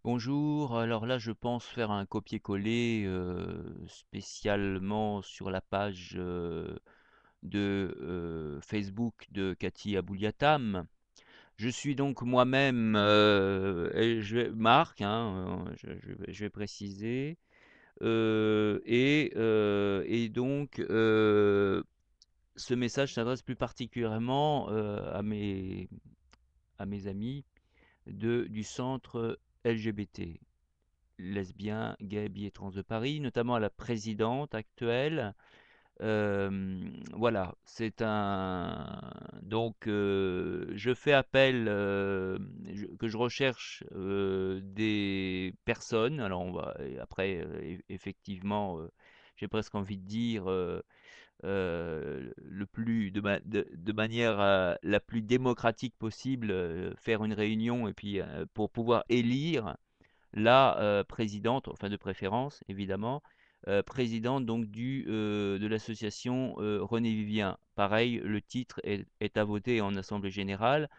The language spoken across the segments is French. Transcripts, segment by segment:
Bonjour, alors là je pense faire un copier-coller, spécialement sur la page, Facebook de Cathy Abouliatam. Je suis donc moi-même, et Marc, hein, je vais préciser, et donc, ce message s'adresse plus particulièrement, à mes amis du centre LGBT. Lesbiens, gays, bi et trans de Paris, notamment à la présidente actuelle. Voilà, c'est un donc je fais appel, que je recherche, des personnes. Alors on va et après, effectivement, j'ai presque envie de dire, le plus de manière, la plus démocratique possible, faire une réunion et puis, pour pouvoir élire la présidente, enfin de préférence évidemment, présidente donc de l'association René Vivien. Pareil, le titre est à voter en assemblée générale.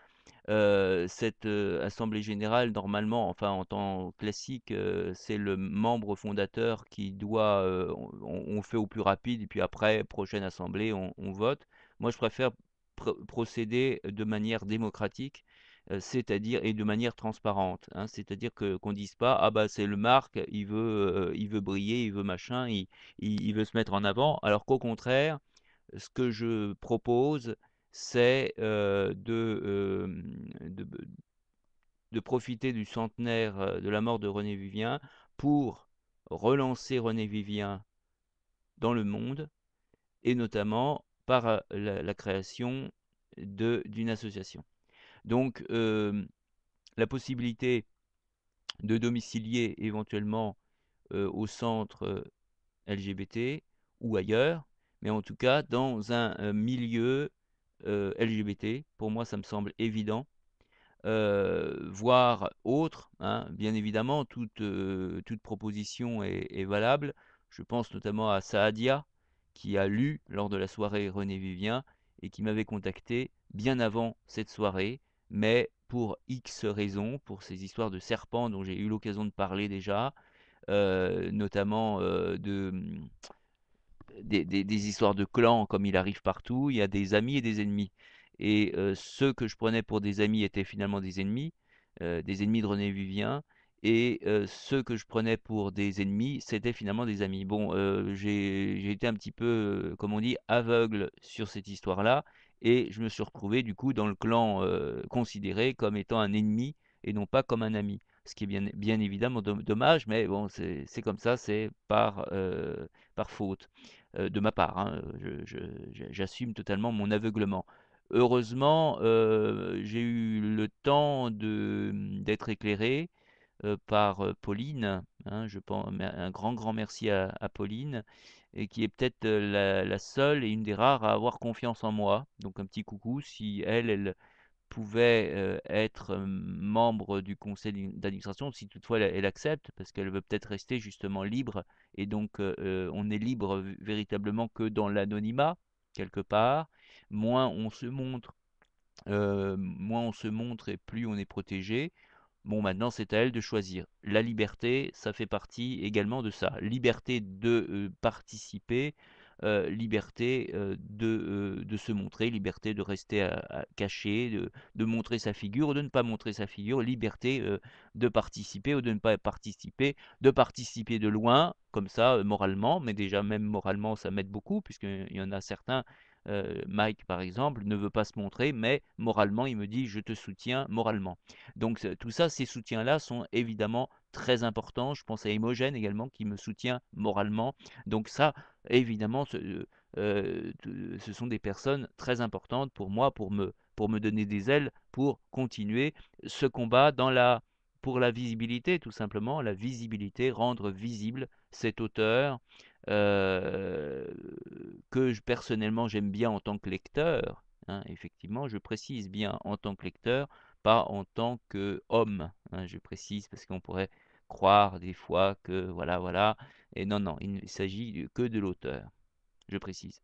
Cette assemblée générale, normalement, enfin en temps classique, c'est le membre fondateur qui doit, on fait au plus rapide et puis après, prochaine assemblée, on vote. Moi, je préfère procéder de manière démocratique, c'est-à-dire et de manière transparente, hein. C'est-à-dire qu'on dise pas: «Ah bah, c'est le Marc, il veut briller, il veut machin, il veut se mettre en avant», alors qu'au contraire, ce que je propose, c'est, de profiter du centenaire, de la mort de René Vivien pour relancer René Vivien dans le monde et notamment par, la création d'une association. Donc, la possibilité de domicilier éventuellement, au centre, LGBT ou ailleurs, mais en tout cas dans un, milieu, LGBT. Pour moi, ça me semble évident, voire autre, hein. Bien évidemment, toute proposition est valable. Je pense notamment à Saadia, qui a lu lors de la soirée René Vivien et qui m'avait contacté bien avant cette soirée, mais pour X raisons, pour ces histoires de serpents dont j'ai eu l'occasion de parler déjà, notamment, des histoires de clans comme il arrive partout, il y a des amis et des ennemis. Et ceux que je prenais pour des amis étaient finalement des ennemis de René Vivien. Et ceux que je prenais pour des ennemis, c'était finalement des amis. Bon, j'ai été un petit peu, comme on dit, aveugle sur cette histoire-là, et je me suis retrouvé du coup dans le clan considéré comme étant un ennemi et non pas comme un ami. Ce qui est bien évidemment dommage, mais bon, c'est comme ça, c'est par faute de ma part, hein, j'assume totalement mon aveuglement. Heureusement, j'ai eu le temps d'être éclairé, par, Pauline, hein, je pen mer un grand, grand merci à Pauline, et qui est peut-être, la seule et une des rares à avoir confiance en moi. Donc un petit coucou si elle pouvait, être, membre du conseil d'administration, si toutefois elle accepte, parce qu'elle veut peut-être rester justement libre. Et donc on est libre véritablement que dans l'anonymat, quelque part. Moins on se montre, moins on se montre et plus on est protégé. Bon, maintenant, c'est à elle de choisir. La liberté, ça fait partie également de ça. Liberté de participer, liberté de se montrer, liberté de rester caché, de montrer sa figure ou de ne pas montrer sa figure, liberté de participer ou de ne pas participer, de participer de loin, comme ça, moralement, mais déjà même moralement, ça m'aide beaucoup, puisqu'il y en a certains. Mike, par exemple, ne veut pas se montrer, mais moralement, il me dit: «Je te soutiens moralement». Donc tout ça, ces soutiens-là sont évidemment très importants. Je pense à Imogen également qui me soutient moralement. Donc ça, évidemment, ce sont des personnes très importantes pour moi, pour me donner des ailes, pour continuer ce combat pour la visibilité, tout simplement, la visibilité, rendre visible cet auteur euh, personnellement j'aime bien en tant que lecteur, hein, effectivement, je précise bien en tant que lecteur, pas en tant qu'homme, hein, je précise, parce qu'on pourrait croire des fois que voilà, voilà. Et non, non, il ne s'agit que de l'auteur, je précise.